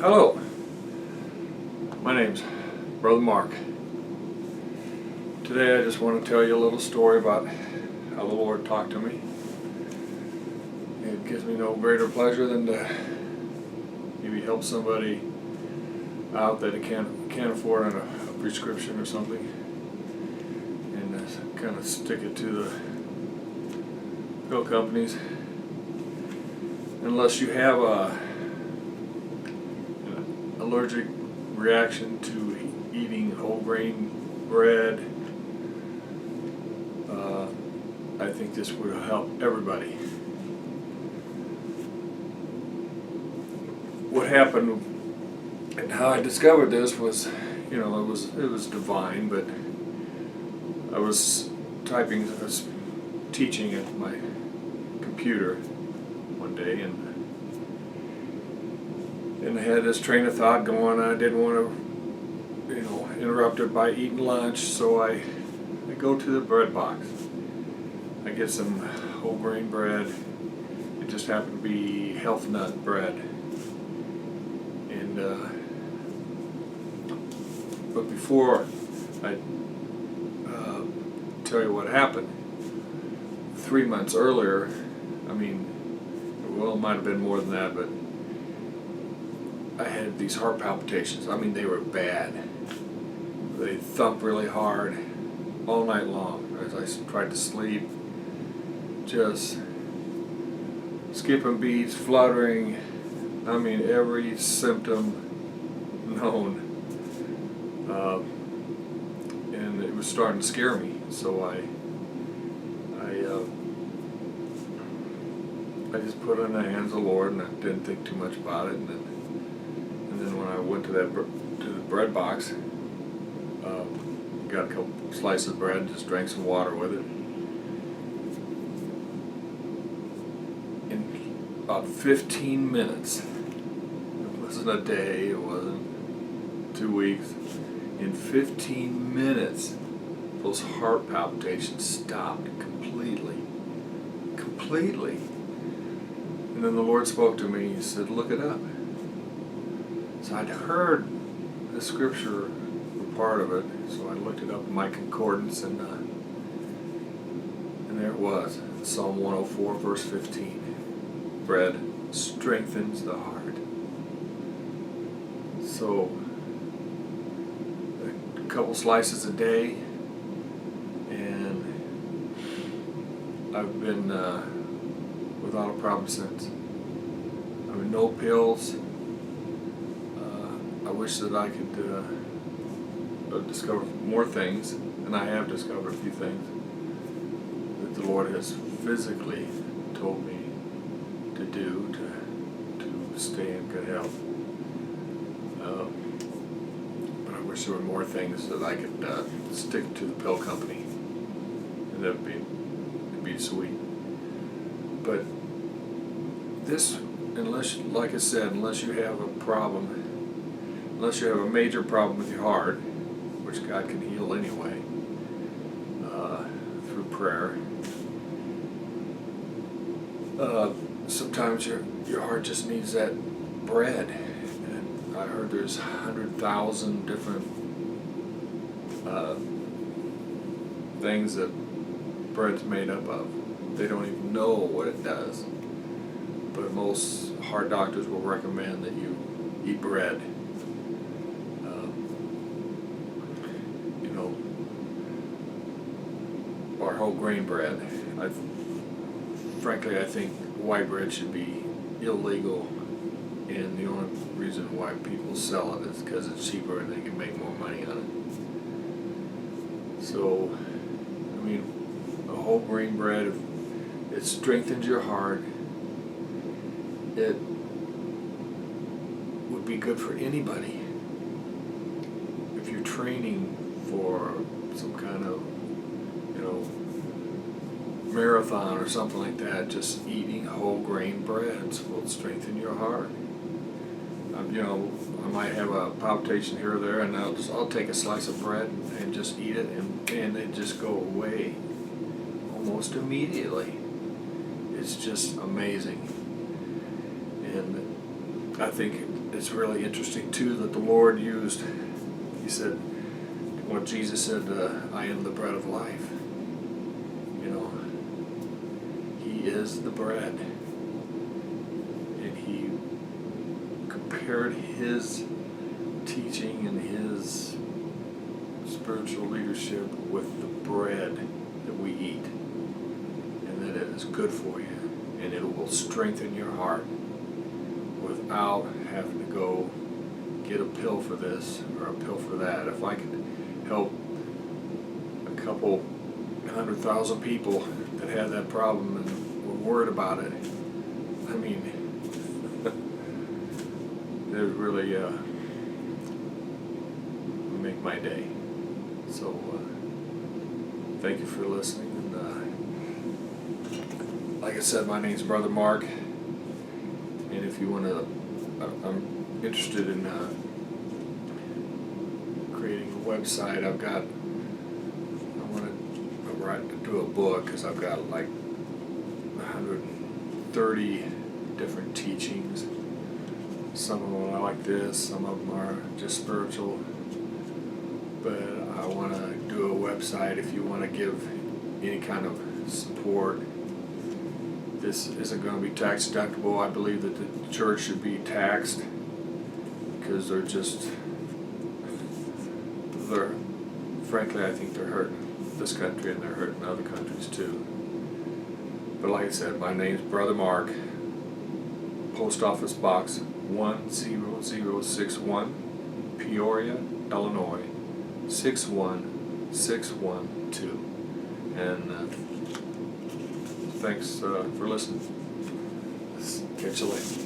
Hello, my name's Brother Mark. Today I just want to tell you a little story about how the Lord talked to me. It gives me no greater pleasure than to maybe help somebody out that can't afford a prescription or something, and kind of stick it to the pill companies. Unless you have an allergic reaction to eating whole grain bread, I think this would help everybody. What happened and how I discovered this was, it was divine, but I was teaching at my computer one day, and I had this train of thought going. I didn't want to, interrupt it by eating lunch, so I go to the bread box. I get some whole grain bread. It just happened to be health nut bread. And but before I tell you what happened, 3 months earlier, it might have been more than that, but I had these heart palpitations. They were bad. They thumped really hard all night long as I tried to sleep, just skipping beats, fluttering. Every symptom known. And it was starting to scare me. So I just put it in the hands of the Lord, and I didn't think too much about it. And then when I went to the bread box, got a couple slices of bread, just drank some water with it. In about 15 minutes, it wasn't a day, it wasn't 2 weeks, in 15 minutes, those heart palpitations stopped completely. And then the Lord spoke to me. He said, "Look it up." So I'd heard the scripture, part of it, so I looked it up in my concordance, and there it was, Psalm 104, verse 15. Bread strengthens the heart. So a couple slices a day, and I've been without a problem since. No pills. I wish that I could discover more things, and I have discovered a few things that the Lord has physically told me to do to stay in good health. But I wish there were more things that I could stick to the pill company, and that'd be sweet. But this, unless you have a problem, unless you have a major problem with your heart, which God can heal anyway, through prayer. Sometimes your heart just needs that bread. And I heard there's 100,000 different things that bread's made up of. They don't even know what it does. But most heart doctors will recommend that you eat bread. Or whole grain bread. Frankly, I think white bread should be illegal, and the only reason why people sell it is because it's cheaper and they can make more money on it. So, a whole grain bread, it strengthens your heart. It would be good for anybody. If you're training for some kind of marathon or something like that, just eating whole grain breads will strengthen your heart. I might have a palpitation here or there, and I'll take a slice of bread and just eat it, and it just go away almost immediately. It's just amazing. And I think it's really interesting too that the Lord used, he said, what Jesus said, I am the bread of life. You know, he is the bread. And he compared his teaching and his spiritual leadership with the bread that we eat. And that it is good for you. And it will strengthen your heart without having to go get a pill for this or a pill for that. If I could help a couple 100,000 people that had that problem and were worried about it, I mean, it would really make my day. So thank you for listening. And like I said, my name's Brother Mark. And if you want to, I'm interested in creating a website. I want to do a book because I've got like 130 different teachings. Some of them are like this, some of them are just spiritual. But I want to do a website if you want to give any kind of support. This isn't going to be tax deductible. I believe that the church should be taxed because frankly, I think they're hurting this country and they're hurting other countries too. But like I said, my name's Brother Mark, Post Office Box 10061, Peoria, Illinois 61612. And thanks for listening. Catch you later.